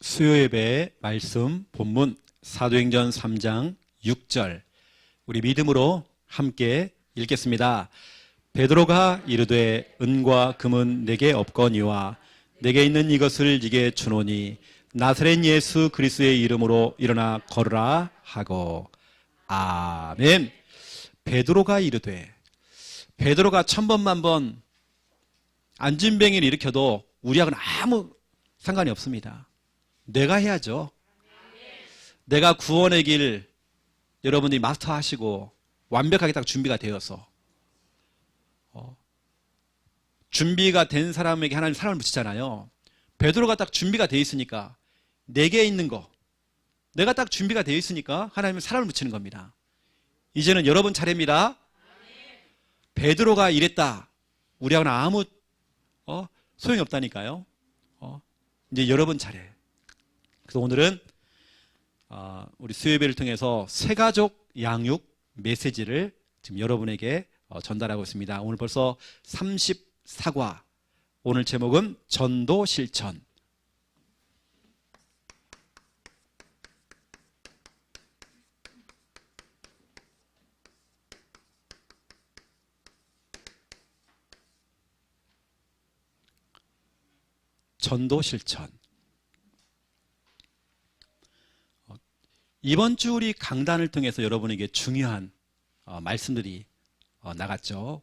수요예배 말씀 본문 사도행전 3장 6절 우리 믿음으로 함께 읽겠습니다. 베드로가 이르되 은과 금은 내게 없거니와 내게 있는 이것을 네게 주노니 나사렛 예수 그리스도의 이름으로 일어나 걸으라 하고. 아멘. 베드로가 이르되, 베드로가 천번만번 안진뱅이를 일으켜도 우리하고는 아무 상관이 없습니다. 내가 해야죠. 내가 구원의 길 여러분들이 마스터하시고 완벽하게 딱 준비가 되어서 준비가 된 사람에게 하나님 사랑을 붙이잖아요. 베드로가 딱 준비가 되어 있으니까 내게 있는 거, 내가 딱 준비가 되어 있으니까 하나님은 사랑을 붙이는 겁니다. 이제는 여러분 차례입니다. 베드로가 이랬다. 우리하고는 아무 소용이 없다니까요. 이제 여러분 차례. 그래서 오늘은 우리 수요예배를 통해서 새가족 양육 메시지를 지금 여러분에게 전달하고 있습니다. 오늘 벌써 34과. 오늘 제목은 전도 실천. 전도 실천. 이번 주 우리 강단을 통해서 여러분에게 중요한 말씀들이 나갔죠.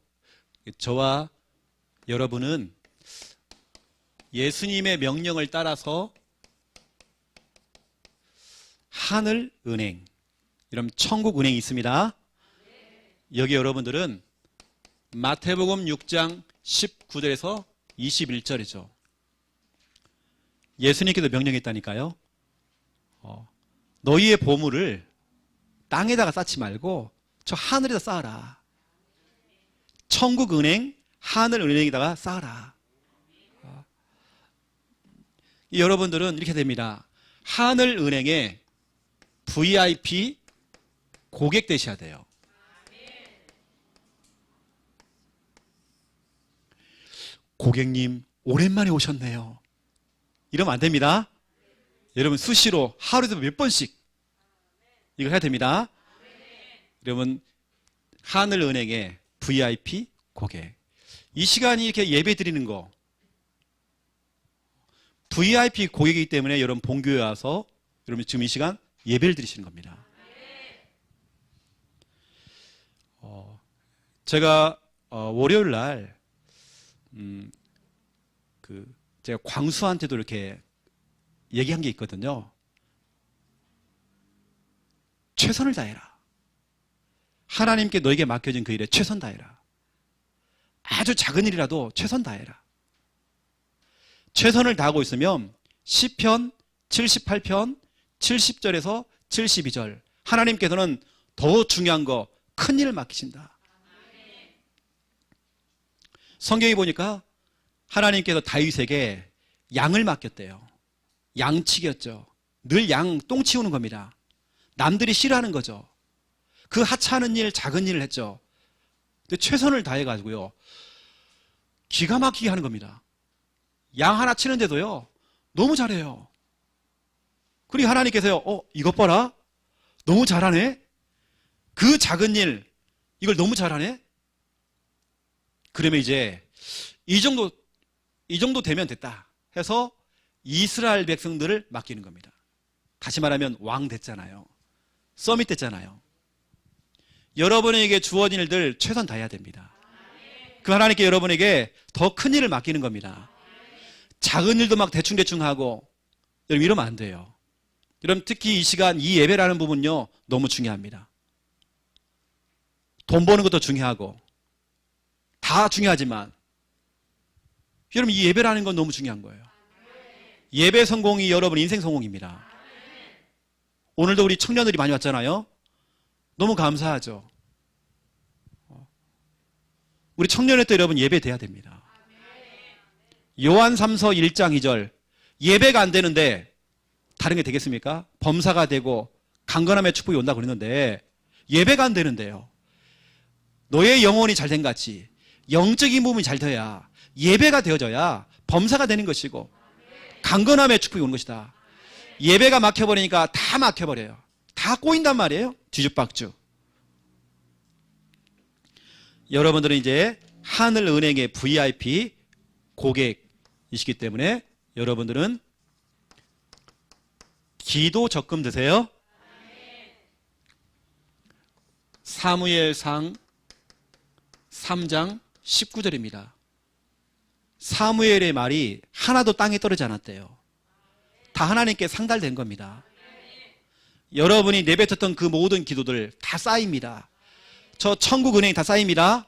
저와 여러분은 예수님의 명령을 따라서 하늘 은행, 이런 천국 은행이 있습니다. 여기 여러분들은 마태복음 6장 19절에서 21절이죠. 예수님께서 명령했다니까요. 너희의 보물을 땅에다가 쌓지 말고 저 하늘에다 쌓아라. 천국 은행, 하늘 은행에다가 쌓아라. 여러분들은 이렇게 됩니다. 하늘 은행에 VIP 고객 되셔야 돼요. 고객님 오랜만에 오셨네요. 이러면 안 됩니다. 여러분 수시로 하루에도 몇 번씩 이거 해야 됩니다. 여러분 하늘은행의 VIP 고객. 이 시간이 이렇게 예배 드리는 거 VIP 고객이기 때문에 여러분 본교에 와서 여러분 지금 이 시간 예배를 드리시는 겁니다. 제가 월요일 날 제가 광수한테도 이렇게 얘기한 게 있거든요. 최선을 다해라. 하나님께 너에게 맡겨진 그 일에 최선 다해라. 아주 작은 일이라도 최선 다해라. 최선을 다하고 있으면 시편 78편 70절에서 72절 하나님께서는 더 중요한 거 큰 일을 맡기신다. 성경에 보니까 하나님께서 다윗에게 양을 맡겼대요. 양치기였죠. 늘 양 똥 치우는 겁니다. 남들이 싫어하는 거죠. 그 하찮은 일, 작은 일을 했죠. 근데 최선을 다해가지고요. 기가 막히게 하는 겁니다. 양 하나 치는데도요. 너무 잘해요. 그리고 하나님께서요. 이것 봐라. 너무 잘하네. 그 작은 일, 이걸 너무 잘하네. 그러면 이제 이 정도 되면 됐다 해서 이스라엘 백성들을 맡기는 겁니다. 다시 말하면 왕 됐잖아요. 서밋 됐잖아요. 여러분에게 주어진 일들 최선 다해야 됩니다. 그 하나님께 여러분에게 더 큰 일을 맡기는 겁니다. 작은 일도 막 대충대충 하고 여러분 이러면 안 돼요. 여러분 특히 이 시간 이 예배라는 부분요 너무 중요합니다. 돈 버는 것도 중요하고 다 중요하지만 여러분 이 예배라는 건 너무 중요한 거예요. 예배 성공이 여러분 인생 성공입니다. 오늘도 우리 청년들이 많이 왔잖아요. 너무 감사하죠. 우리 청년회 때 여러분 예배 돼야 됩니다. 요한 3서 1장 2절 예배가 안 되는데 다른 게 되겠습니까? 범사가 되고 강건함의 축복이 온다고 그랬는데 예배가 안 되는데요. 너의 영혼이 잘된 같이 영적인 부분이 잘 돼야 예배가 되어져야 범사가 되는 것이고 강건함의 축복이 오는 것이다. 예배가 막혀버리니까 다 막혀버려요. 다 꼬인단 말이에요. 뒤죽박죽. 여러분들은 이제 하늘은행의 VIP 고객이시기 때문에 여러분들은 기도 적금 드세요. 사무엘상 3장 19절입니다. 사무엘의 말이 하나도 땅에 떨어지지 않았대요. 다 하나님께 상달된 겁니다. 여러분이 내뱉었던 그 모든 기도들 다 쌓입니다. 저 천국 은행이 다 쌓입니다.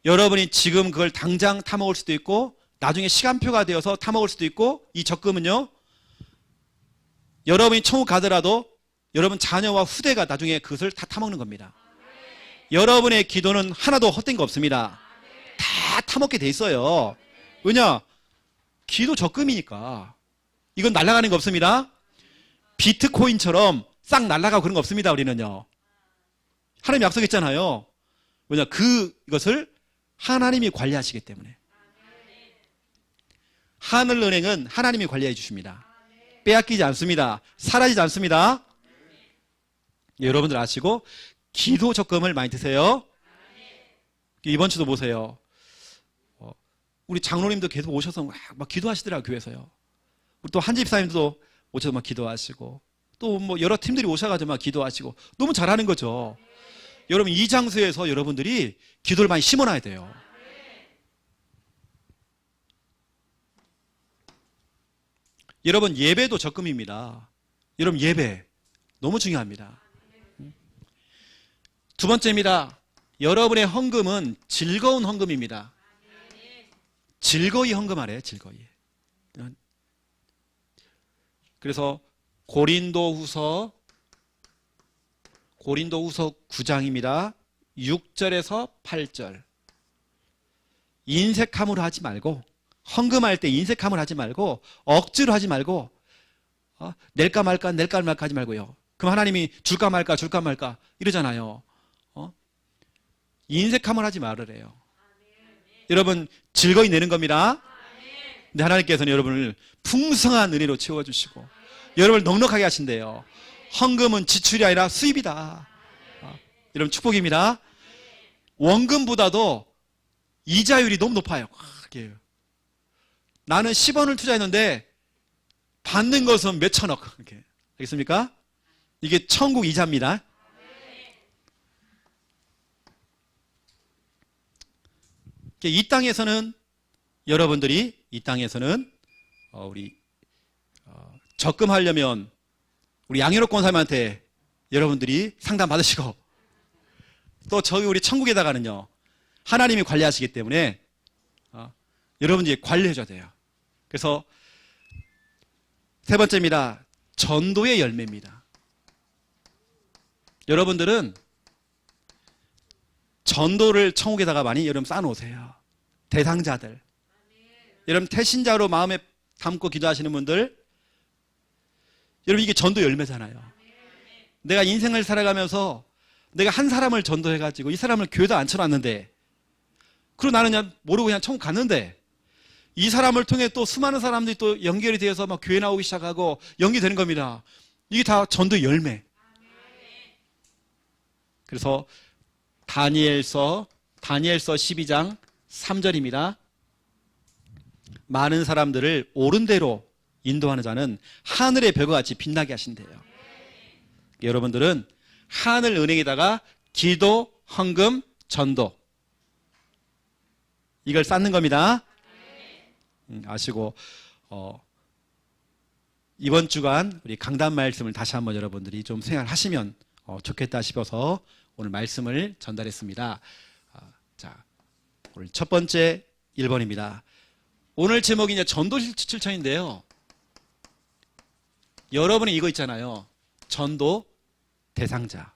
여러분이 지금 그걸 당장 타먹을 수도 있고 나중에 시간표가 되어서 타먹을 수도 있고, 이 적금은요, 여러분이 천국 가더라도 여러분 자녀와 후대가 나중에 그것을 다 타먹는 겁니다. 여러분의 기도는 하나도 헛된 거 없습니다. 다 타먹게 돼 있어요. 왜냐? 기도 적금이니까. 이건 날아가는 거 없습니다. 비트코인처럼 싹 날아가고 그런 거 없습니다. 우리는요. 하나님 약속했잖아요. 왜냐? 그것을 하나님이 관리하시기 때문에. 하늘은행은 하나님이 관리해 주십니다. 빼앗기지 않습니다. 사라지지 않습니다. 여러분들 아시고 기도 적금을 많이 드세요. 이번 주도 보세요. 우리 장로님도 계속 오셔서 막 기도하시더라고요. 교회에서요. 우리 또 한집사님도 오셔서 막 기도하시고, 또 뭐 여러 팀들이 오셔가지고 막 기도하시고, 너무 잘하는 거죠. 여러분, 이 장소에서 여러분들이 기도를 많이 심어놔야 돼요. 여러분, 예배도 적금입니다. 여러분, 예배 너무 중요합니다. 두 번째입니다. 여러분의 헌금은 즐거운 헌금입니다. 즐거이 헌금하래요. 즐거이. 그래서 고린도후서 9장입니다. 6절에서 8절. 인색함으로 하지 말고, 헌금할 때 인색함을 하지 말고, 억지로 하지 말고, 낼까 말까 하지 말고요. 그럼 하나님이 줄까 말까 이러잖아요. 인색함을 하지 말으래요. 여러분, 즐거이 내는 겁니다. 근데 하나님께서는 여러분을 풍성한 은혜로 채워주시고 여러분을 넉넉하게 하신대요. 헌금은 지출이 아니라 수입이다. 여러분, 축복입니다. 원금보다도 이자율이 너무 높아요. 나는 10원을 투자했는데 받는 것은 몇 천억. 이렇게. 알겠습니까? 이게 천국 이자입니다. 이 땅에서는 여러분들이 우리 적금하려면 우리 양현옥 권사님한테 여러분들이 상담 받으시고, 또 저기 우리 천국에다가는요 하나님이 관리하시기 때문에 여러분들이 관리해 줘야 돼요. 그래서 세 번째입니다. 전도의 열매입니다. 여러분들은 전도를 천국에다가 많이 여러분 쌓아놓으세요. 대상자들. 여러분, 태신자로 마음에 담고 기도하시는 분들, 여러분, 이게 전도 열매잖아요. 내가 인생을 살아가면서 내가 한 사람을 전도해가지고 이 사람을 교회도 앉혀놨는데, 그리고 나는 그냥 모르고 그냥 천국 갔는데, 이 사람을 통해 또 수많은 사람들이 또 연결이 되어서 막 교회 나오기 시작하고 연결되는 겁니다. 이게 다 전도의 열매. 그래서 다니엘서 12장 3절입니다. 많은 사람들을 옳은 대로 인도하는 자는 하늘의 별과 같이 빛나게 하신대요. 여러분들은 하늘 은행에다가 기도, 헌금, 전도, 이걸 쌓는 겁니다. 아시고, 이번 주간 우리 강단 말씀을 다시 한번 여러분들이 좀 생각하시면 좋겠다 싶어서 오늘 말씀을 전달했습니다. 자, 오늘 첫 번째 1번입니다. 오늘 제목이 이제 전도 실천인데요. 여러분이 이거 있잖아요. 전도 대상자.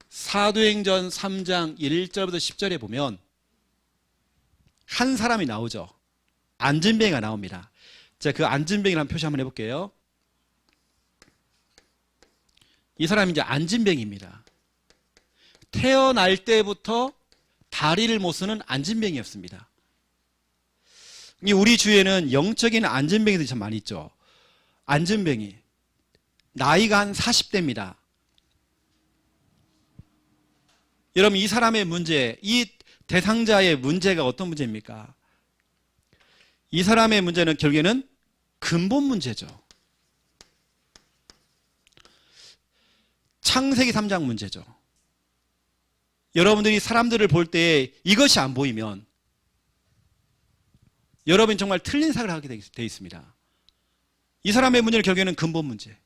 사도행전 3장 1절부터 10절에 보면 한 사람이 나오죠. 안진뱅이가 나옵니다. 자, 그 안진뱅이라는 표시 한번 해볼게요. 이 사람이 이제 안진뱅이입니다. 태어날 때부터 다리를 못 쓰는 안진뱅이였습니다. 우리 주위에는 영적인 안전뱅이들이 참 많이 있죠. 안전뱅이. 나이가 한 40대입니다. 여러분, 이 사람의 문제, 이 대상자의 문제가 어떤 문제입니까? 이 사람의 문제는 결국에는 근본 문제죠. 창세기 3장 문제죠. 여러분들이 사람들을 볼 때 이것이 안 보이면 여러분이 정말 틀린 생각을 하게 되어 있습니다. 이 사람의 문제는 결국에는 근본 문제.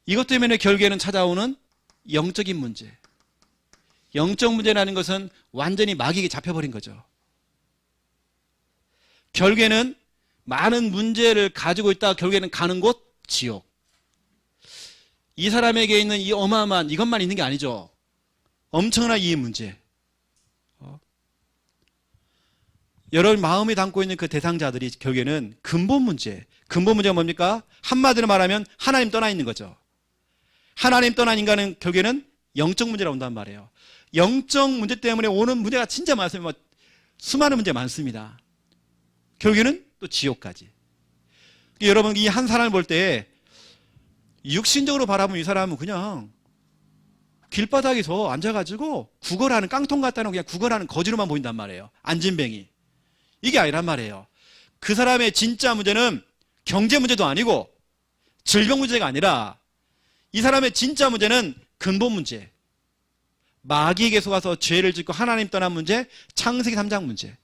이것 때문에 결국에는 찾아오는 영적인 문제. 영적 문제라는 것은 완전히 마귀에게 잡혀버린 거죠. 결국에는 많은 문제를 가지고 있다가 결국에는 가는 곳 지옥. 이 사람에게 있는 이 어마어마한 이것만 있는 게 아니죠. 엄청난 이 문제. 여러분 마음에 담고 있는 그 대상자들이 결국에는 근본 문제. 근본 문제가 뭡니까? 한마디로 말하면 하나님 떠나 있는 거죠. 하나님 떠난 인간은 결국에는 영적 문제라고 온단 말이에요. 영적 문제 때문에 오는 문제가 진짜 많습니다. 수많은 문제가 많습니다. 결국에는 또 지옥까지. 여러분 이 한 사람을 볼 때 육신적으로 바라보면 이 사람은 그냥 길바닥에서 앉아가지고 구걸하는 깡통 같다는 그냥 구걸하는 거지로만 보인단 말이에요. 안진뱅이. 이게 아니란 말이에요. 그 사람의 진짜 문제는 경제 문제도 아니고 질병 문제가 아니라 이 사람의 진짜 문제는 근본 문제. 마귀에게 속아서 죄를 짓고 하나님 떠난 문제, 창세기 3장 문제.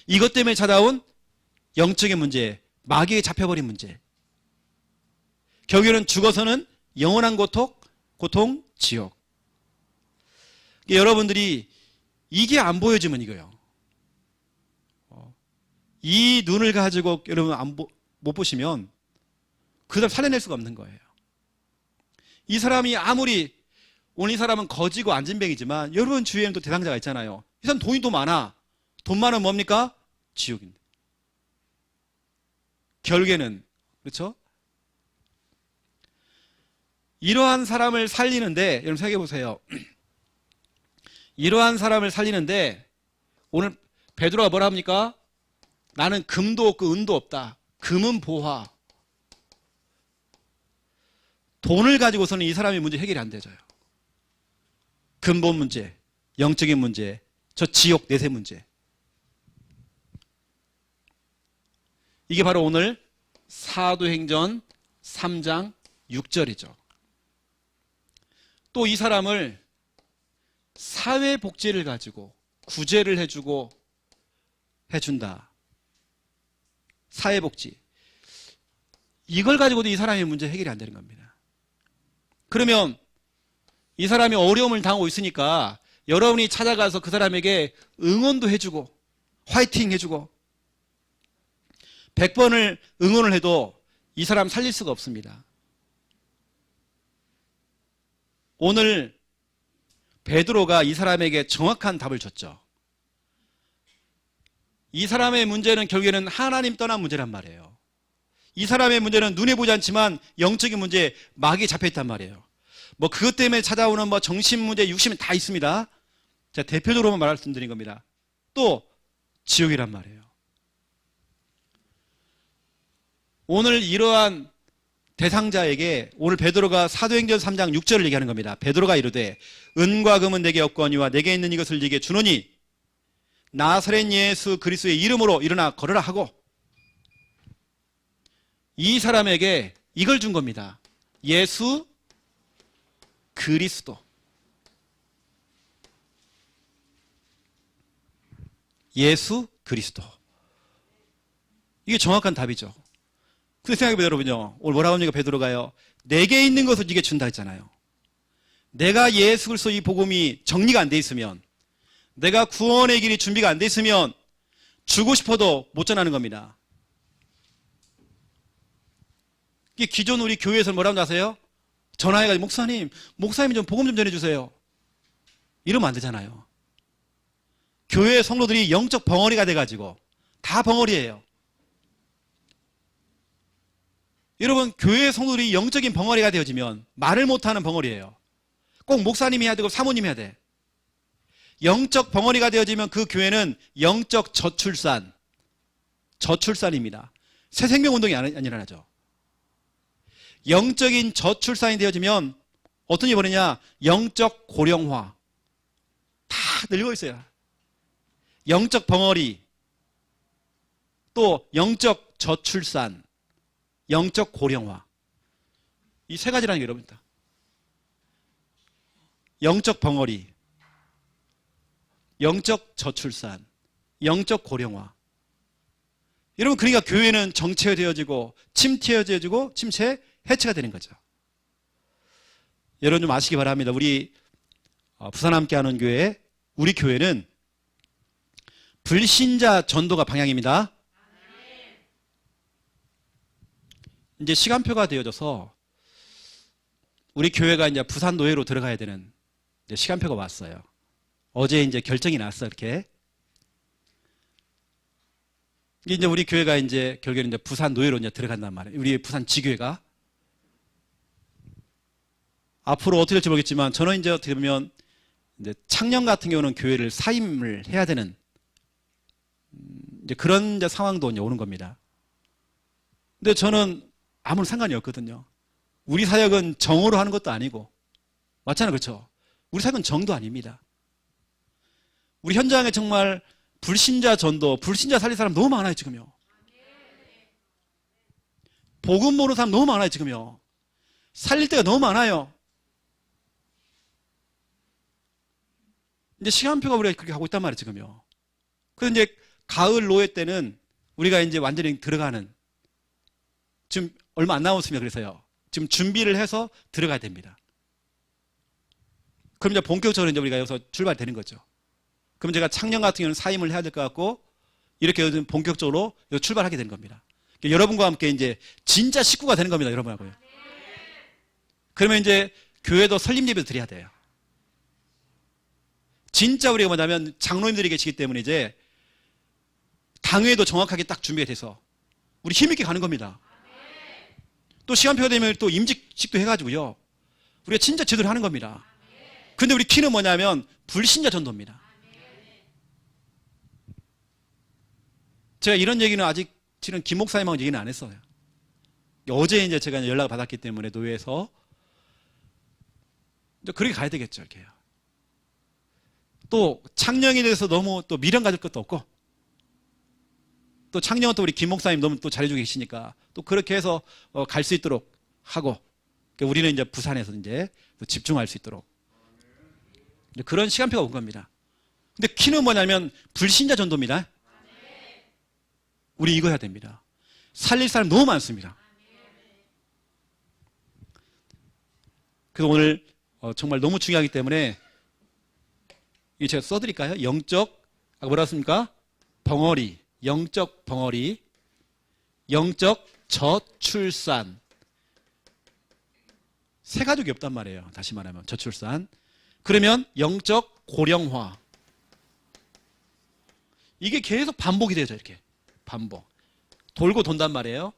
이것 때문에 찾아온 영적인 문제, 마귀에게 잡혀버린 문제. 결국에는 죽어서는 영원한 고통, 지옥. 여러분들이 이게 안 보여지면 이거예요. 이 눈을 가지고 여러분 못 보시면 그 사람 살려낼 수가 없는 거예요. 이 사람이 아무리 오늘 이 사람은 거지고 안진뱅이지만 여러분 주위에는 또 대상자가 있잖아요. 이 사람 돈이 더 많아. 돈 많으면 뭡니까? 지옥입니다. 결국에는 그렇죠? 이러한 사람을 살리는데 여러분 생각해 보세요. 이러한 사람을 살리는데 오늘 베드로가 뭐라 합니까? 나는 금도 없고 은도 없다. 금은 보화. 돈을 가지고서는 이 사람의 문제 해결이 안 되져요. 근본 문제, 영적인 문제, 저 지옥 내세 문제. 이게 바로 오늘 사도행전 3장 6절이죠. 또 이 사람을 사회복지를 가지고 구제를 해준다. 사회복지. 이걸 가지고도 이 사람의 문제 해결이 안 되는 겁니다. 그러면 이 사람이 어려움을 당하고 있으니까 여러분이 찾아가서 그 사람에게 응원도 해주고 화이팅 해주고 100번을 응원을 해도 이 사람 살릴 수가 없습니다. 오늘 베드로가 이 사람에게 정확한 답을 줬죠. 이 사람의 문제는 결국에는 하나님 떠난 문제란 말이에요. 이 사람의 문제는 눈에 보지 않지만 영적인 문제에 마귀에 잡혀있단 말이에요. 뭐 그것 때문에 찾아오는 뭐 정신 문제, 육신 다 있습니다. 제가 대표적으로만 말씀드린 겁니다. 또 지옥이란 말이에요. 오늘 이러한 대상자에게 오늘 베드로가 사도행전 3장 6절을 얘기하는 겁니다. 베드로가 이르되 은과 금은 내게 없거니와 내게 있는 이것을 네게 주노니 나사렛 예수 그리스도의 이름으로 일어나 걸으라 하고 이 사람에게 이걸 준 겁니다. 예수 그리스도. 예수 그리스도. 이게 정확한 답이죠. 근데 생각해보세요, 여러분요. 오늘 뭐라고 합니까, 베드로가요? 내게 있는 것을 네게 준다 했잖아요. 내가 예수 그리스도 이 복음이 정리가 안 돼 있으면, 내가 구원의 길이 준비가 안 돼 있으면 주고 싶어도 못 전하는 겁니다. 이게 기존 우리 교회에서 뭐라고 하세요? 전화해가지고 목사님 좀 복음 좀 전해주세요. 이러면 안 되잖아요. 교회 성도들이 영적 벙어리가 돼가지고 다 벙어리예요. 여러분 교회 성도들이 영적인 벙어리가 되어지면 말을 못하는 벙어리예요. 꼭 목사님이 해야 되고 사모님이 해야 돼. 영적 벙어리가 되어지면 그 교회는 영적 저출산입니다. 새 생명 운동이 안 일어나죠. 영적인 저출산이 되어지면 어떤 일이 벌어지냐? 영적 고령화. 다 늙어 있어요. 영적 벙어리, 또 영적 저출산, 영적 고령화. 이 세 가지라는 게 여러분입니다. 영적 벙어리, 영적 저출산, 영적 고령화. 여러분, 그러니까 교회는 정체되어지고 침체되어지고 침체 해체가 되는 거죠. 여러분 좀 아시기 바랍니다. 우리 부산 함께하는 교회, 우리 교회는 불신자 전도가 방향입니다. 이제 시간표가 되어져서 우리 교회가 이제 부산 노예로 들어가야 되는 이제 시간표가 왔어요. 어제 이제 결정이 났어, 이렇게. 이제 우리 교회가 이제 결국에는 이제 부산 노예로 이제 들어간단 말이에요. 우리 부산 지교회가. 앞으로 어떻게 될지 모르겠지만 저는 이제 어떻게 보면 이제 창녕 같은 경우는 교회를 사임을 해야 되는 이제 그런 이제 상황도 이제 오는 겁니다. 근데 저는 아무런 상관이 없거든요. 우리 사역은 정으로 하는 것도 아니고, 맞잖아요, 그렇죠? 우리 사역은 정도 아닙니다. 우리 현장에 정말 불신자 전도, 불신자 살릴 사람 너무 많아요, 지금요. 복음 모르는 사람 너무 많아요, 지금요. 살릴 때가 너무 많아요. 이제 시간표가 우리가 그렇게 하고 있단 말이에요, 지금요. 그래서 이제 가을 노예 때는 우리가 이제 완전히 들어가는, 지금 얼마 안 남았습니다. 그래서요. 지금 준비를 해서 들어가야 됩니다. 그럼 이제 본격적으로 이제 우리가 여기서 출발이 되는 거죠. 그럼 제가 창녕 같은 경우는 사임을 해야 될 것 같고, 이렇게 본격적으로 출발하게 되는 겁니다. 여러분과 함께 이제 진짜 식구가 되는 겁니다. 여러분하고요. 그러면 이제 교회도 설립 예배도 드려야 돼요. 진짜 우리가 뭐냐면 장로님들이 계시기 때문에 이제 당회도 정확하게 딱 준비가 돼서 우리 힘있게 가는 겁니다. 또 시간표가 되면 또 임직식도 해가지고요. 우리가 진짜 제대로 하는 겁니다. 근데 우리 키는 뭐냐면 불신자 전도입니다. 제가 이런 얘기는 아직 지금 김 목사님하고 얘기는 안 했어요. 어제 이제 제가 연락을 받았기 때문에 노예에서 이제 그렇게 가야 되겠죠, 이렇게요. 또 창녕에 대해서 너무 또 미련 가질 것도 없고, 또 창녕은 또 우리 김 목사님 너무 또 잘해주고 계시니까 또 그렇게 해서 갈 수 있도록 하고, 우리는 이제 부산에서 이제 또 집중할 수 있도록 그런 시간표가 온 겁니다. 근데 키는 뭐냐면 불신자 전도입니다. 우리 이거 해야 됩니다. 살릴 사람 너무 많습니다. 그래서 오늘 정말 너무 중요하기 때문에 이 제가 써드릴까요? 영적, 뭐라 했습니까? 벙어리, 영적 벙어리, 영적 저출산. 세 가족이 없단 말이에요. 다시 말하면 저출산. 그러면 영적 고령화. 이게 계속 반복이 되죠. 이렇게 반복. 돌고 돈단 말이에요.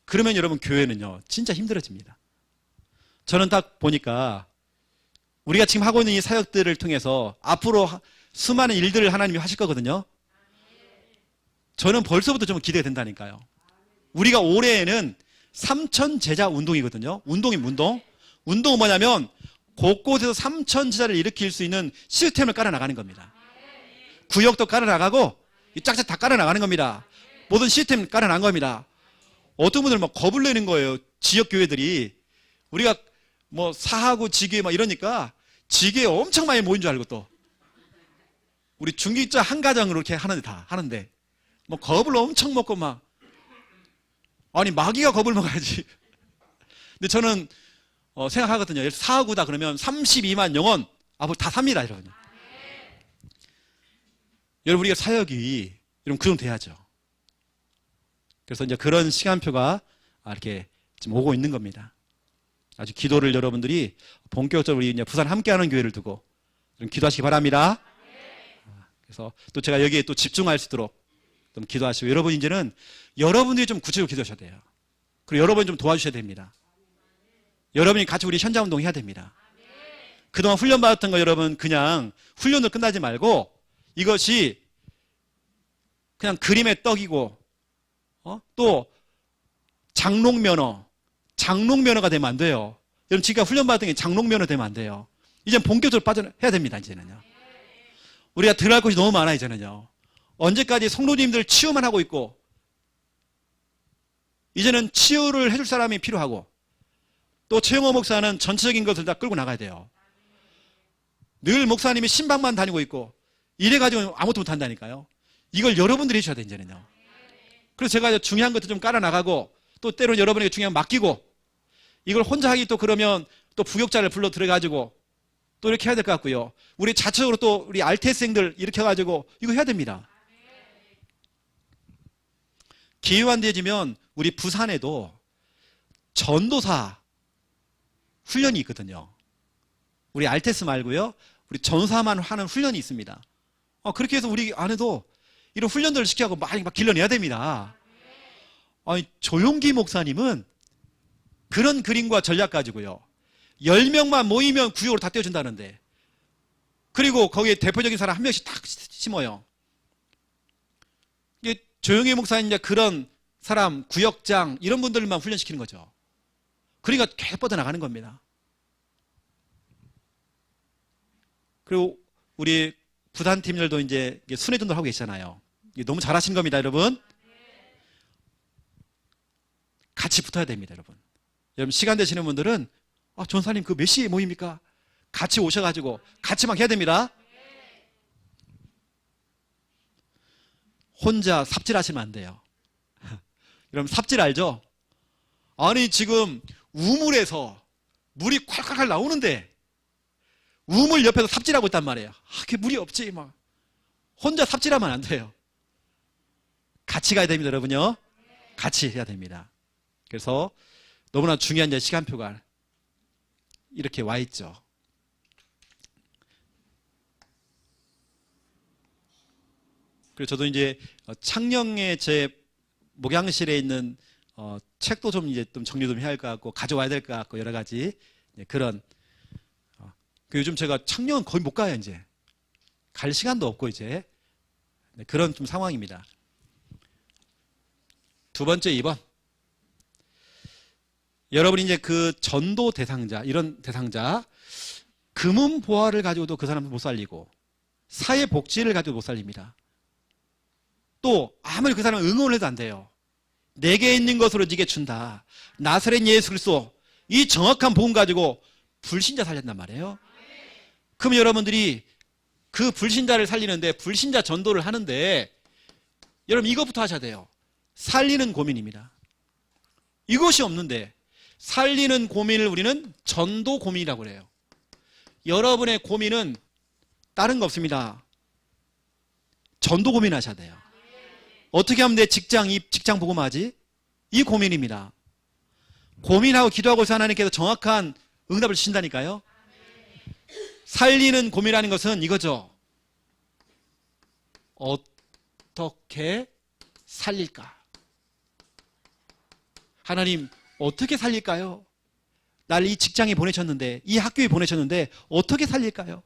그러면 여러분 교회는요 진짜 힘들어집니다. 저는 딱 보니까 우리가 지금 하고 있는 이 사역들을 통해서 앞으로 수많은 일들을 하나님이 하실 거거든요. 저는 벌써부터 좀 기대가 된다니까요. 우리가 올해에는 3천 제자 운동이거든요. 운동은 뭐냐면 곳곳에서 3천 제자를 일으킬 수 있는 시스템을 깔아나가는 겁니다. 구역도 깔아나가고 짝짝 다 깔아나가는 겁니다. 모든 시스템 깔아나간 겁니다. 어떤 분들은 막 겁을 내는 거예요. 지역교회들이. 우리가 뭐 사하구 지교회 막 이러니까 지교회 엄청 많이 모인 줄 알고 또 우리 중기자 한 가정으로 이렇게 하는데 다 하는데 뭐 겁을 엄청 먹고 막 아니 마귀가 겁을 먹어야지. 근데 저는 생각하거든요. 사하구다 그러면 32만 영혼 앞으로 다 삽니다. 여러분. 여러분 우리가 사역이 여러분 그 정도 돼야죠. 그래서 이제 그런 시간표가 이렇게 지금 오고 있는 겁니다. 아주 기도를 여러분들이 본격적으로 우리 이제 부산 함께하는 교회를 두고 좀 기도하시기 바랍니다. 그래서 또 제가 여기에 또 집중할 수 있도록 좀 기도하시고 여러분 이제는 여러분들이 좀 구체적으로 기도하셔야 돼요. 그리고 여러분이 좀 도와주셔야 됩니다. 여러분이 같이 우리 현장 운동 해야 됩니다. 그동안 훈련받았던 거 여러분 그냥 훈련으로 끝나지 말고 이것이 그냥 그림의 떡이고 또 장롱면허가 되면 안 돼요. 여러분 지금 훈련받은 게 장롱면허 되면 안 돼요. 이제는 본격적으로 빠져야 됩니다. 이제는요. 우리가 들어갈 곳이 너무 많아. 이제는요. 언제까지 성도님들 치유만 하고 있고 이제는 치유를 해줄 사람이 필요하고 또 최영호 목사는 전체적인 것을 다 끌고 나가야 돼요. 늘 목사님이 신방만 다니고 있고 이래가지고 아무것도 못한다니까요. 이걸 여러분들이 해주셔야 돼요. 이제는요. 그래서 제가 중요한 것도 좀 깔아나가고 또 때로는 여러분에게 중요한 거 맡기고 이걸 혼자 하기 또 그러면 또 부역자를 불러 들어가지고 또 이렇게 해야 될 것 같고요. 우리 자체적으로 또 우리 RTS생들 이렇게 해가지고 이거 해야 됩니다. 기회가 안 되지면 우리 부산에도 전도사 훈련이 있거든요. 우리 알테스 말고요. 우리 전사만 하는 훈련이 있습니다. 그렇게 해서 우리 안에도 이런 훈련들을 시켜서 많이 막 길러내야 됩니다. 아니, 조용기 목사님은 그런 그림과 전략 가지고요. 10명만 모이면 구역으로 다 떼어준다는데 그리고 거기에 대표적인 사람 한 명씩 딱 심어요. 이게 조용기 목사님 이제 그런 사람, 구역장 이런 분들만 훈련시키는 거죠. 그러니까 계속 뻗어나가는 겁니다. 그리고 우리 부산팀들도 이제 순회전도 하고 계시잖아요. 너무 잘하신 겁니다, 여러분. 같이 붙어야 됩니다, 여러분. 여러분 시간 되시는 분들은 전사님 그 몇 시에 모입니까? 같이 오셔가지고 같이 막 해야 됩니다. 혼자 삽질하시면 안 돼요. 여러분 삽질 알죠? 아니 지금 우물에서 물이 콸콸콸 나오는데 우물 옆에서 삽질하고 있단 말이에요. 그게 물이 없지 막. 혼자 삽질하면 안 돼요. 같이 가야 됩니다, 여러분요. 같이 해야 됩니다. 그래서 너무나 중요한 시간표가 이렇게 와 있죠. 그래서 저도 이제 창녕에 제 목양실에 있는 책도 좀 이제 좀 정리 좀 해야 할 것 같고 가져와야 될 것 같고 여러 가지 그런 요즘 제가 창녕은 거의 못 가요. 이제 갈 시간도 없고 이제 그런 좀 상황입니다. 두 번째 2번 여러분이 이제 그 전도 대상자 이런 대상자 금은 보화를 가지고도 그 사람을 못 살리고 사회복지를 가지고 못 살립니다. 또 아무리 그 사람을 응원을 해도 안 돼요. 내게 있는 것으로 네게 준다. 나사렛 예수 그리스도 이 정확한 복음 가지고 불신자 살렸단 말이에요. 그럼 여러분들이 그 불신자를 살리는데 불신자 전도를 하는데 여러분 이것부터 하셔야 돼요. 살리는 고민입니다. 이것이 없는데 살리는 고민을 우리는 전도 고민이라고 그래요. 여러분의 고민은 다른 거 없습니다. 전도 고민하셔야 돼요. 어떻게 하면 내 직장 복음하지? 이 고민입니다. 고민하고 기도하고 있어 하나님께서 정확한 응답을 주신다니까요. 살리는 고민이라는 것은 이거죠. 어떻게 살릴까? 하나님 어떻게 살릴까요? 나를 이 직장에 보내셨는데 이 학교에 보내셨는데 어떻게 살릴까요?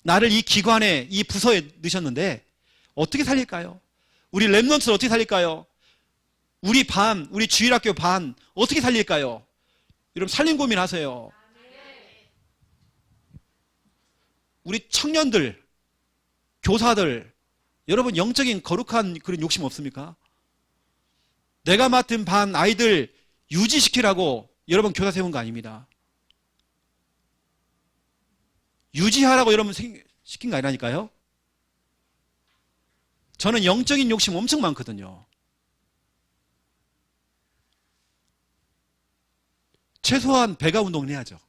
나를 이 기관에 이 부서에 넣으셨는데 어떻게 살릴까요? 우리 랩넌트를 어떻게 살릴까요? 우리 반, 우리 주일학교 반 어떻게 살릴까요? 여러분 살림 고민하세요. 우리 청년들, 교사들 여러분 영적인 거룩한 그런 욕심 없습니까? 내가 맡은 반 아이들 유지시키라고 여러분 교사 세운 거 아닙니다. 유지하라고 여러분 시킨 거 아니라니까요. 저는 영적인 욕심 엄청 많거든요. 최소한 배가 운동을 해야죠.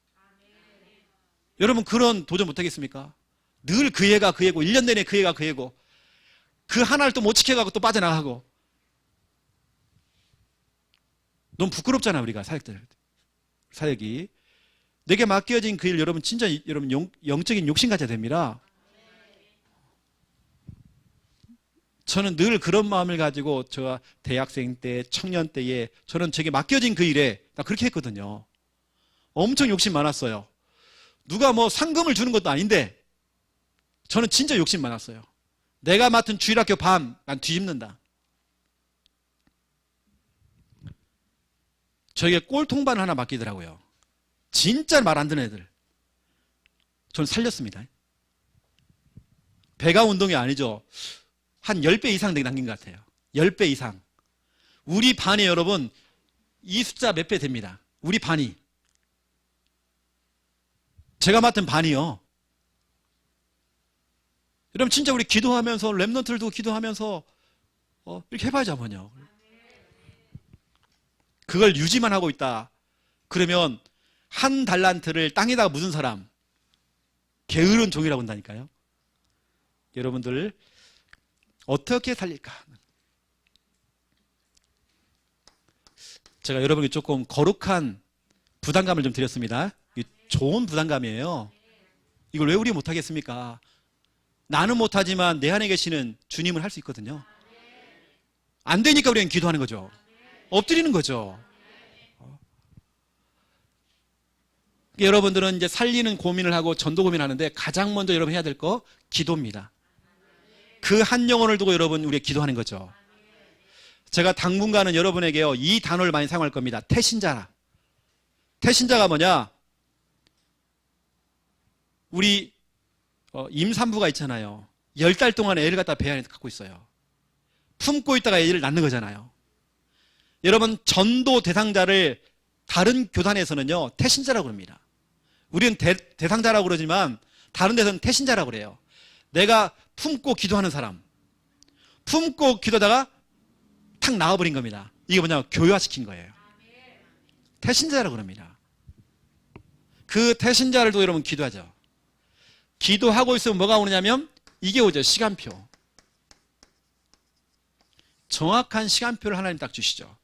여러분 그런 도전 못하겠습니까? 늘 그 애가 그 애고 1년 내내 그 애가 그 애고 그 하나를 또 못 지켜가고 또 빠져나가고 너무 부끄럽잖아 우리가 사역이 내게 맡겨진 그 일 여러분 진짜 여러분 영적인 욕심 가져야 됩니다. 저는 늘 그런 마음을 가지고 저 대학생 때 청년 때에 저는 제게 맡겨진 그 일에 나 그렇게 했거든요. 엄청 욕심 많았어요. 누가 뭐 상금을 주는 것도 아닌데 저는 진짜 욕심 많았어요. 내가 맡은 주일학교 반 난 뒤집는다. 저에게 꼴통반 하나 맡기더라고요. 진짜 말 안 듣는 애들. 저는 살렸습니다. 배가 운동이 아니죠. 한 10배 이상 남긴 것 같아요. 10배 이상. 우리 반이 여러분 이 숫자 몇 배 됩니다. 우리 반이. 제가 맡은 반이요. 여러분 진짜 우리 기도하면서 랩런트들도 기도하면서 이렇게 해봐야죠 한번요. 그걸 유지만 하고 있다. 그러면 한 달란트를 땅에다가 묻은 사람 게으른 종이라고 한다니까요. 여러분들 어떻게 살릴까? 제가 여러분에게 조금 거룩한 부담감을 좀 드렸습니다. 좋은 부담감이에요. 이걸 왜 우리 못하겠습니까? 나는 못하지만 내 안에 계시는 주님은 할 수 있거든요. 안 되니까 우리는 기도하는 거죠. 엎드리는 거죠. 여러분들은 이제 살리는 고민을 하고 전도 고민하는데 가장 먼저 여러분 해야 될 거 기도입니다. 그 한 영혼을 두고 여러분 우리가 기도하는 거죠. 제가 당분간은 여러분에게요 이 단어를 많이 사용할 겁니다. 태신자라. 태신자가 뭐냐? 우리 임산부가 있잖아요. 10달 동안 애를 갖다 배 안에 갖고 있어요. 품고 있다가 애를 낳는 거잖아요. 여러분 전도 대상자를 다른 교단에서는요 태신자라고 합니다. 우리는 대상자라고 그러지만 다른 데서는 태신자라고 그래요. 내가 품고 기도하는 사람. 품고 기도하다가 탁 나와버린 겁니다. 이게 뭐냐? 교화시킨 거예요. 태신자라고 그럽니다. 그 태신자를 두고 여러분 기도하죠. 기도하고 있으면 뭐가 오느냐면 이게 오죠. 시간표. 정확한 시간표를 하나님 딱 주시죠.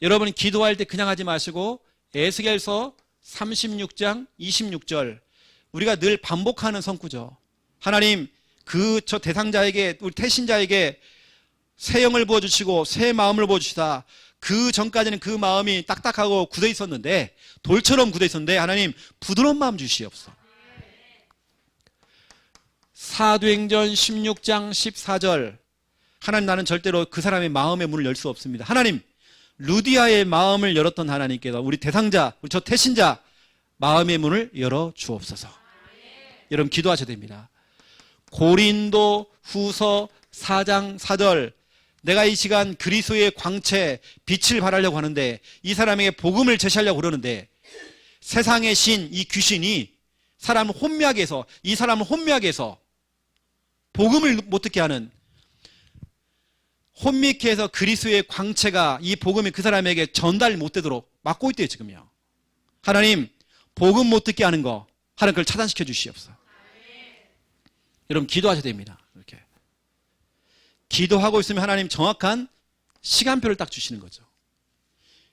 여러분 기도할 때 그냥 하지 마시고 에스겔서 36장 26절 우리가 늘 반복하는 성구죠. 하나님 저 대상자에게 우리 태신자에게 새 영을 부어주시고 새 마음을 부어주시다. 그 전까지는 그 마음이 딱딱하고 굳어 있었는데 돌처럼 굳어 있었는데 하나님 부드러운 마음 주시옵소서. 사도행전 16장 14절 하나님 나는 절대로 그 사람의 마음의 문을 열 수 없습니다. 하나님 루디아의 마음을 열었던 하나님께서 우리 대상자, 우리 저 태신자 마음의 문을 열어 주옵소서. 여러분 기도하셔야 됩니다. 고린도 후서 4장 4절 내가 이 시간 그리스도의 광채 빛을 발하려고 하는데 이 사람에게 복음을 제시하려고 그러는데 세상의 신 이 귀신이 사람을 혼미하게 해서 이 사람을 혼미하게 해서 복음을 못 듣게 하는 혼미케 해서 그리스도의 광채가 이 복음이 그 사람에게 전달 못 되도록 막고 있대요 지금요. 하나님 복음 못 듣게 하는 거 하나님 그걸 차단시켜 주시옵소서. 여러분 기도하셔야 됩니다. 이렇게 기도하고 있으면 하나님 정확한 시간표를 딱 주시는 거죠.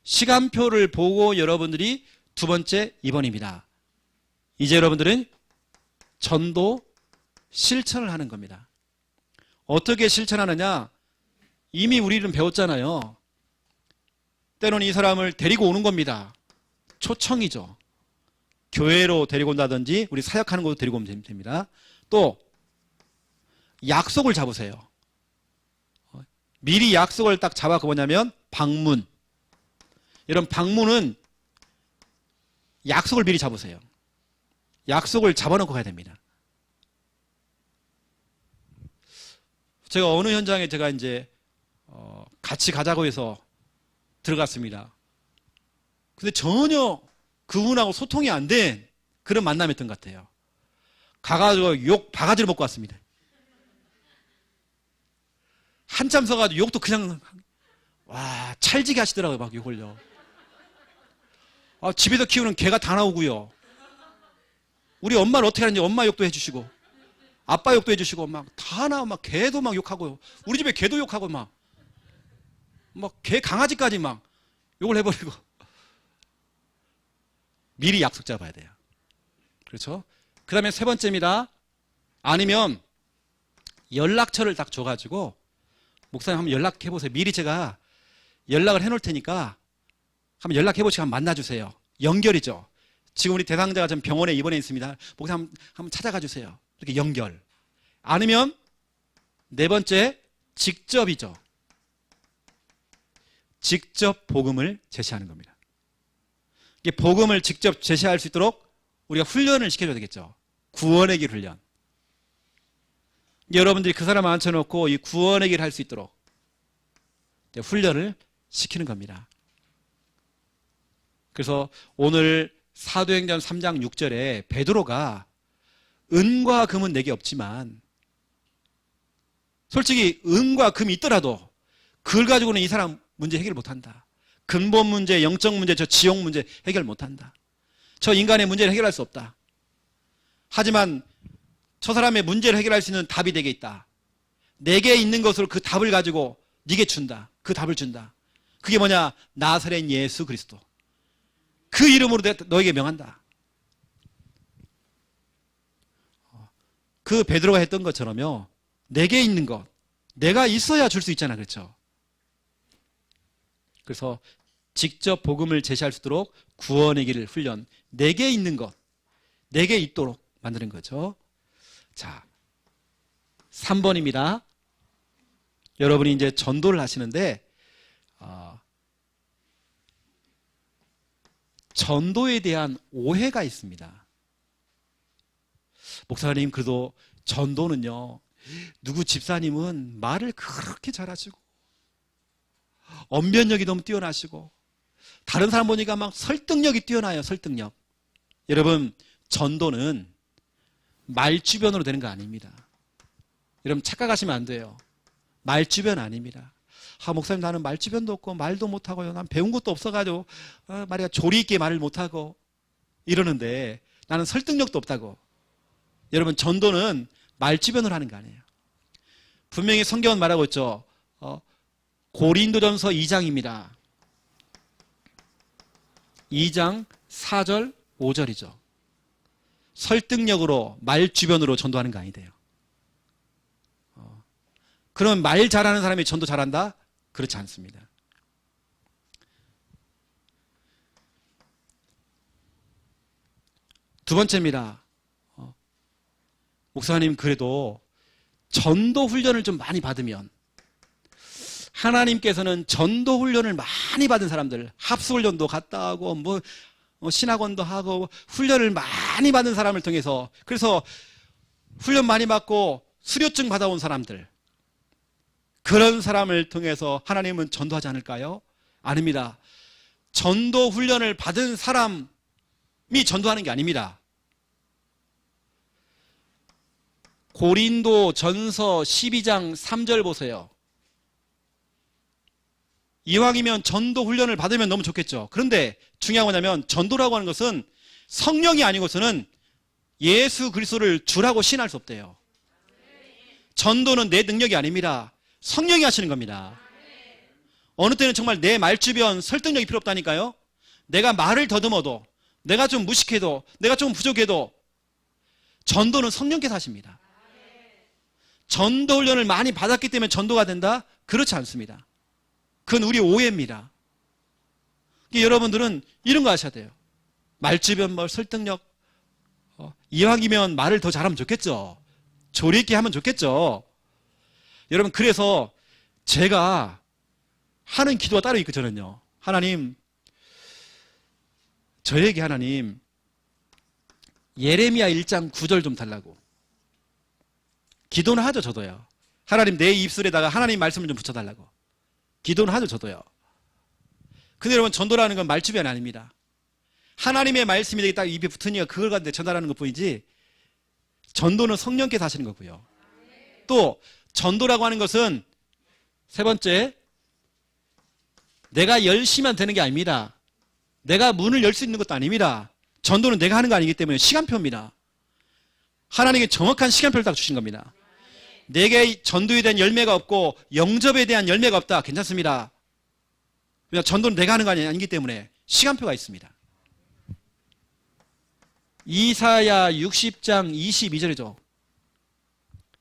시간표를 보고 여러분들이 두 번째 2번입니다. 이제 여러분들은 전도 실천을 하는 겁니다. 어떻게 실천하느냐? 이미 우리는 배웠잖아요. 때로는 이 사람을 데리고 오는 겁니다. 초청이죠. 교회로 데리고 온다든지 우리 사역하는 곳으로 데리고 오면 됩니다. 또 약속을 잡으세요. 미리 약속을 딱 잡아서 뭐냐면 방문. 여러분 방문은 약속을 미리 잡으세요. 약속을 잡아놓고 가야 됩니다. 제가 어느 현장에 제가 이제 같이 가자고 해서 들어갔습니다. 근데 전혀 그분하고 소통이 안 된 그런 만남이었던 것 같아요. 가가지고 욕 바가지로 먹고 왔습니다. 한참 서가지고 욕도 그냥 와 찰지게 하시더라고요. 막 욕을요. 집에서 키우는 개가 다 나오고요. 우리 엄마를 어떻게 하는지 엄마 욕도 해주시고 아빠 욕도 해주시고 막 다 나와. 막 개도 막 욕하고 우리 집에 개도 욕하고 막 개 강아지까지 막 욕을 해버리고. 미리 약속 잡아야 돼요. 그렇죠? 그 다음에 세 번째입니다. 아니면 연락처를 딱 줘가지고 목사님 한번 연락해보세요. 미리 제가 연락을 해놓을 테니까 한번 연락해보시고 한번 만나주세요. 연결이죠. 지금 우리 대상자가 지금 병원에 입원해 있습니다. 목사님 한번 찾아가 주세요. 이렇게 연결. 아니면 네 번째, 직접이죠. 직접 복음을 제시하는 겁니다. 이게 복음을 직접 제시할 수 있도록 우리가 훈련을 시켜줘야 되겠죠. 구원의 길 훈련. 여러분들이 그 사람 앉혀놓고 이 구원의 길 할 수 있도록 훈련을 시키는 겁니다. 그래서 오늘 사도행전 3장 6절에 베드로가 은과 금은 내게 없지만, 솔직히 은과 금이 있더라도 그걸 가지고는 이 사람 문제 해결 못한다. 근본 문제, 영적 문제, 저 지옥 문제 해결 못한다. 저 인간의 문제를 해결할 수 없다. 하지만 저 사람의 문제를 해결할 수 있는 답이 내게 있다. 내게 있는 것으로 그 답을 가지고 네게 준다. 그 답을 준다. 그게 뭐냐? 나사렛 예수 그리스도. 그 이름으로 너에게 명한다. 그 베드로가 했던 것처럼요, 내게 있는 것, 내가 있어야 줄 수 있잖아. 그렇죠? 그래서 직접 복음을 제시할 수 있도록 구원의 길을 훈련, 내게 있는 것, 내게 있도록 만드는 거죠. 자, 3번입니다. 여러분이 이제 전도를 하시는데 전도에 대한 오해가 있습니다. 목사님, 그래도 전도는요, 누구 집사님은 말을 그렇게 잘하시고 언변력이 너무 뛰어나시고 다른 사람 보니까 막 설득력이 뛰어나요. 설득력. 여러분, 전도는 말주변으로 되는 거 아닙니다. 여러분, 착각하시면 안 돼요. 말주변 아닙니다. 목사님, 나는 말주변도 없고 말도 못하고요, 난 배운 것도 없어가지고 말이야 조리 있게 말을 못하고 이러는데 나는 설득력도 없다고. 여러분, 전도는 말주변으로 하는 거 아니에요. 분명히 성경은 말하고 있죠. 고린도전서 2장입니다. 2장 4절 5절이죠. 설득력으로 말주변으로 전도하는 거 아니대요. 그러면 말 잘하는 사람이 전도 잘한다? 그렇지 않습니다. 두 번째입니다. 목사님, 그래도 전도 훈련을 좀 많이 받으면, 하나님께서는 전도 훈련을 많이 받은 사람들, 합수훈련도 갔다 하고 신학원도 하고 훈련을 많이 받은 사람을 통해서, 그래서 훈련 많이 받고 수료증 받아온 사람들, 그런 사람을 통해서 하나님은 전도하지 않을까요? 아닙니다. 전도 훈련을 받은 사람이 전도하는 게 아닙니다. 고린도 전서 12장 3절 보세요. 이왕이면 전도 훈련을 받으면 너무 좋겠죠. 그런데 중요한 거냐면, 전도라고 하는 것은 성령이 아니고서는 예수 그리스도를 주라고 신할 수 없대요. 전도는 내 능력이 아닙니다. 성령이 하시는 겁니다. 어느 때는 정말 내 말주변 설득력이 필요 없다니까요. 내가 말을 더듬어도, 내가 좀 무식해도, 내가 좀 부족해도 전도는 성령께서 하십니다. 전도 훈련을 많이 받았기 때문에 전도가 된다? 그렇지 않습니다. 그건 우리 오해입니다. 여러분들은 이런 거 하셔야 돼요. 말주변 설득력, 이왕이면 말을 더 잘하면 좋겠죠. 조리 있게 하면 좋겠죠. 여러분, 그래서 제가 하는 기도가 따로 있고, 저는요, 하나님, 저에게 하나님 예레미야 1장 9절 좀 달라고 기도는 하죠. 저도요. 하나님, 내 입술에다가 하나님 말씀을 좀 붙여달라고 기도는 하죠. 저도요. 근데 여러분, 전도라는 건 말주변이 아닙니다. 하나님의 말씀이 내게 딱 입에 붙으니까 그걸 가지고 전달하는 것 뿐이지, 전도는 성령께서 하시는 거고요. 또 전도라고 하는 것은 세 번째, 내가 열심히만 되는 게 아닙니다. 내가 문을 열 수 있는 것도 아닙니다. 전도는 내가 하는 거 아니기 때문에 시간표입니다. 하나님께 정확한 시간표를 딱 주신 겁니다. 내게 전도에 대한 열매가 없고 영접에 대한 열매가 없다. 괜찮습니다. 왜냐, 전도는 내가 하는 거 아니기 때문에 시간표가 있습니다. 이사야 60장 22절이죠.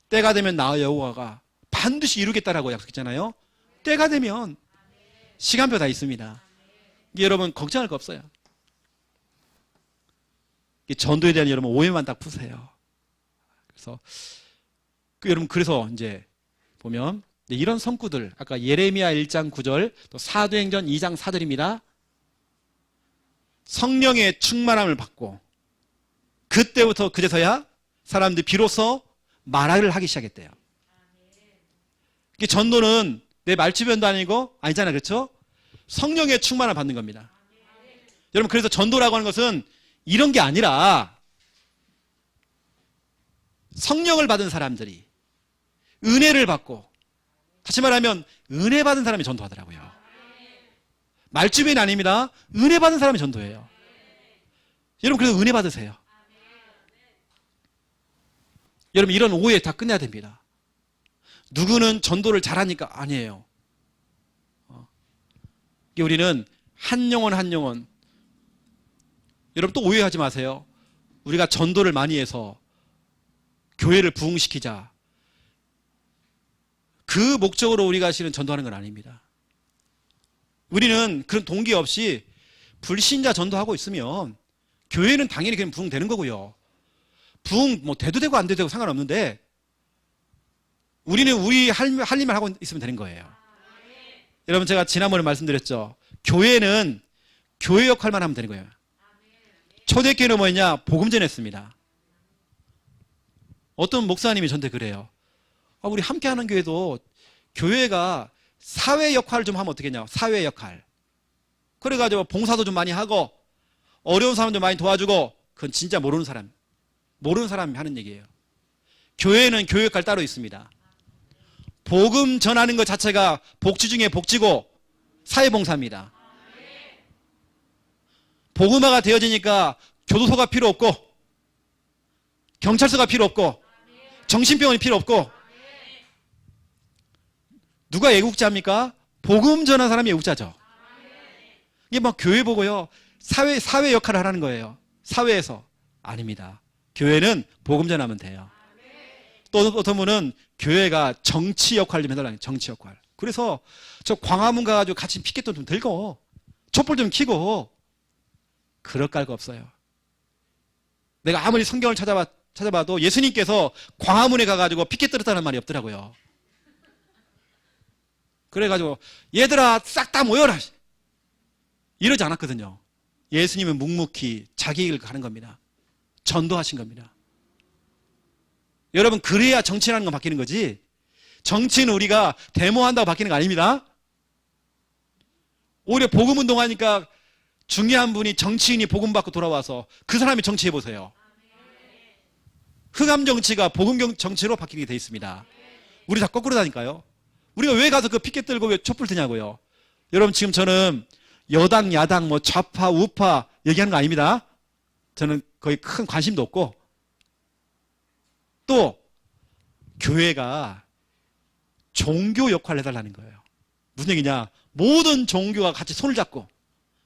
때가 되면 나 여호와가 반드시 이루겠다라고 약속했잖아요. 때가 되면 시간표 다 있습니다. 여러분, 걱정할 거 없어요. 이 전도에 대한 여러분 오해만 딱 푸세요. 그래서 여러분 그래서 이제 보면 이런 성구들 아까 예레미야 1장 9절 또 사도행전 2장 4절입니다. 성령의 충만함을 받고 그때부터 그제서야 사람들이 비로소 말을 하기 시작했대요. 전도는 내 말주변도 아니잖아요. 그렇죠? 성령의 충만함을 받는 겁니다. 여러분 그래서 전도라고 하는 것은 이런 게 아니라 성령을 받은 사람들이 은혜를 받고 다시 말하면 은혜 받은 사람이 전도하더라고요. 말주변이 아닙니다. 은혜 받은 사람이 전도예요. 여러분 그래서 은혜 받으세요. 여러분 이런 오해 다 끝내야 됩니다. 누구는 전도를 잘하니까 아니에요. 우리는 한 영혼 한 영혼 여러분 또 오해하지 마세요. 우리가 전도를 많이 해서 교회를 부흥시키자 그 목적으로 우리가 실은 전도하는 건 아닙니다. 우리는 그런 동기 없이 불신자 전도하고 있으면 교회는 당연히 그냥 부흥되는 거고요. 부흥 뭐 돼도 되고 안 돼도 되고 상관없는데 우리는 우리 할 일만 하고 있으면 되는 거예요. 여러분 제가 지난번에 말씀드렸죠. 교회는 교회 역할만 하면 되는 거예요. 초대교회는 뭐였냐? 복음 전했습니다. 어떤 목사님이 저한테 그래요. 우리 함께하는 교회도 교회가 사회 역할을 좀 하면 어떻겠냐? 사회 역할. 그래가지고 봉사도 좀 많이 하고 어려운 사람도 많이 도와주고 그건 진짜 모르는 사람이 하는 얘기예요. 교회는 교회 역할 따로 있습니다. 복음 전하는 것 자체가 복지 중에 복지고 사회봉사입니다. 복음화가 되어지니까 교도소가 필요 없고 경찰서가 필요 없고 정신병원이 필요 없고 누가 애국자입니까? 복음 전한 사람이 애국자죠. 이게 막 교회 보고요. 사회 역할을 하라는 거예요. 사회에서. 아닙니다. 교회는 복음 전하면 돼요. 또 어떤 분은 교회가 정치 역할 좀 해달라는 정치 역할. 그래서 저 광화문 가가지고 같이 피켓도 좀 들고 촛불 좀 켜고 그럴 깔거 없어요. 내가 아무리 성경을 찾아봐도 예수님께서 광화문에 가가지고 피켓 들었다는 말이 없더라고요. 그래가지고 얘들아 싹 다 모여라 이러지 않았거든요. 예수님은 묵묵히 자기 일을 하는 겁니다. 전도하신 겁니다. 여러분 그래야 정치라는 건 바뀌는 거지 정치는 우리가 데모한다고 바뀌는 거 아닙니다. 오히려 복음운동하니까 중요한 분이 정치인이 복음 받고 돌아와서 그 사람이 정치해보세요. 흑암 정치가 복음 정치로 바뀌게 돼 있습니다. 우리 다 거꾸로 다니까요. 우리가 왜 가서 그 피켓 들고 왜 촛불 드냐고요. 여러분 지금 저는 여당 야당 뭐 좌파 우파 얘기하는 거 아닙니다. 저는 거의 큰 관심도 없고 또 교회가 종교 역할을 해달라는 거예요. 무슨 얘기냐? 모든 종교가 같이 손을 잡고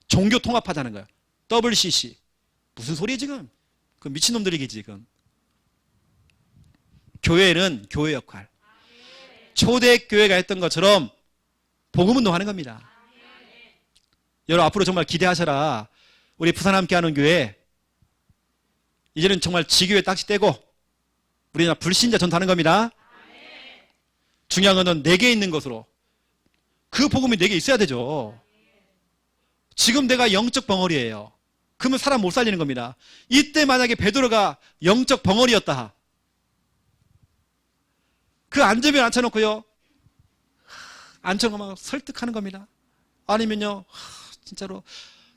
종교 통합하자는 거예요. WCC. 무슨 소리야 지금? 그 미친놈들이기 지금. 교회는 교회 역할. 초대교회가 했던 것처럼 복음운동 하는 겁니다. 여러분 앞으로 정말 기대하셔라. 우리 부산 함께하는 교회 이제는 정말 지교회 딱지 떼고 우리는 불신자 전도하는 겁니다. 중요한 건 내게 있는 것으로 그 복음이 내게 있어야 되죠. 지금 내가 영적 벙어리예요. 그러면 사람 못 살리는 겁니다. 이때 만약에 베드로가 영적 벙어리였다. 그 안전벨 앉혀놓고요. 앉혀놓고 막 설득하는 겁니다. 아니면요. 진짜로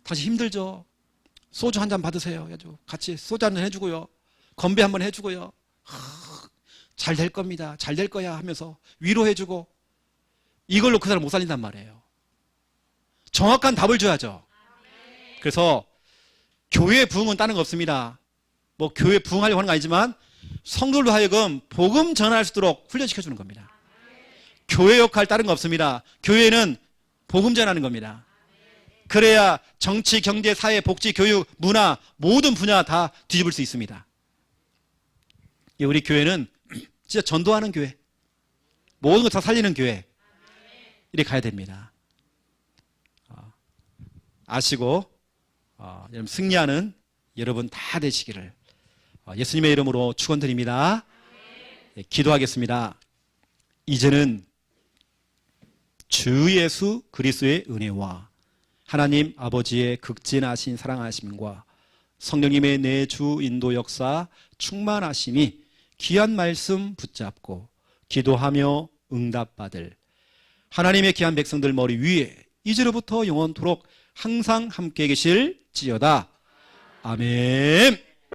다시 힘들죠. 소주 한 잔 받으세요. 같이 소주 한 잔 해주고요. 건배 한번 해주고요. 잘 될 겁니다. 잘 될 거야 하면서 위로해주고 이걸로 그 사람 못 살린단 말이에요. 정확한 답을 줘야죠. 그래서 교회 부흥은 다른 거 없습니다. 뭐 교회 부흥하려고 하는 거 아니지만 성도들로 하여금 복음 전할 수 있도록 훈련시켜주는 겁니다. 교회 역할 다른 거 없습니다. 교회는 복음 전하는 겁니다. 그래야 정치, 경제, 사회, 복지, 교육, 문화 모든 분야 다 뒤집을 수 있습니다. 우리 교회는 진짜 전도하는 교회, 모든 거 다 살리는 교회 이렇게 가야 됩니다. 아시고 여러분 승리하는 여러분 다 되시기를 예수님의 이름으로 축원드립니다. 기도하겠습니다. 이제는 주 예수 그리스도의 은혜와 하나님 아버지의 극진하신 사랑하심과 성령님의 내주 인도 역사 충만하심이 귀한 말씀 붙잡고 기도하며 응답받을 하나님의 귀한 백성들 머리 위에 이제로부터 영원토록 항상 함께 계실지어다. 아멘.